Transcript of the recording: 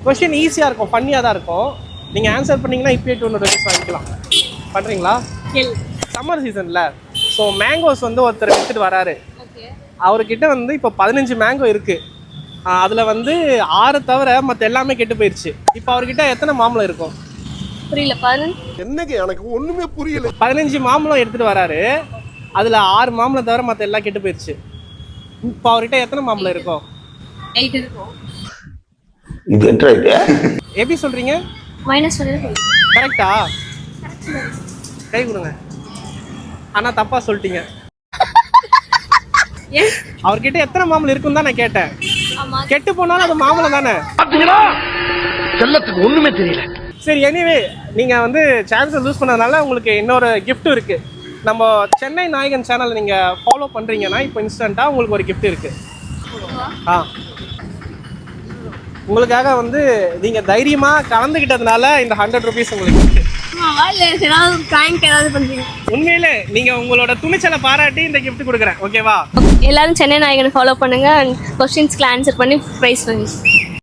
Question ஈஸியாக இருக்கும், ஃபன்னியாக தான் இருக்கும். நீங்கள் ஆன்சர் பண்ணீங்கன்னா இப்பயே 200 rupees வாங்கிக்கலாம். பண்ணுறீங்களா? சம்மர் சீசனில் ஸோ மேங்கோஸ் வந்து ஒருத்தர் எடுத்துகிட்டு வராரு. அவர்கிட்ட வந்து இப்போ 15 மேங்கோ இருக்குது. அதில் வந்து 6 தவிர மற்ற எல்லாமே கெட்டு போயிடுச்சு. இப்போ அவர்கிட்ட எத்தனை மாம்பழம் இருக்கும்? புரியல. என்னங்க எனக்கு ஒண்ணுமே புரியல. 15 மாம்பழம் எடுத்துகிட்டு வராரு. அதில் 6 மாம்பழம் தவிர மற்ற எல்லாம் கெட்டு போயிடுச்சு. இப்போ அவர்கிட்ட எத்தனை மாம்பழம் இருக்கும்? 8 இருக்கும். இது என்ன இது? எப்படி சொல்கிறீங்க? -1 கரெக்டா? கை கொடுங்க. ஆனால் தப்பாக சொல்லிட்டீங்க. அவர்கிட்ட எத்தனை மாம்பழம் இருக்குன்னு தான் நான் கேட்டேன். கெட்டு போனாலும் அது மாம்பழம் தானே. செல்லத்துக்கு ஒண்ணுமே தெரியல. சரி, எனிவே நீங்கள் வந்து சான்ஸை லூஸ் பண்ணதுனால உங்களுக்கு இன்னொரு கிஃப்ட் இருக்குது. நம்ம சென்னை நாயகன் சேனல் நீங்கள் ஃபாலோ பண்ணுறீங்கன்னா இப்போ இன்ஸ்டண்ட்டாக உங்களுக்கு ஒரு கிஃப்ட் இருக்குது. உங்களுக்காக வந்து நீங்கள் தைரியமாக கலந்துக்கிட்டதுனால இந்த 100 rupees உங்களுக்கு இருக்குது. உண்மையிலே நீங்கள் உங்களோட துணிச்சலை பாராட்டி இந்த கிஃப்ட் கொடுக்குறேன். ஓகேவா? எல்லாரும் சென்னை நாயகனை ஃபாலோ பண்ணுங்க. கொஸ்டின்ஸ்க்கு ஆன்சர் பண்ணி ப்ரைஸ் வாங்கி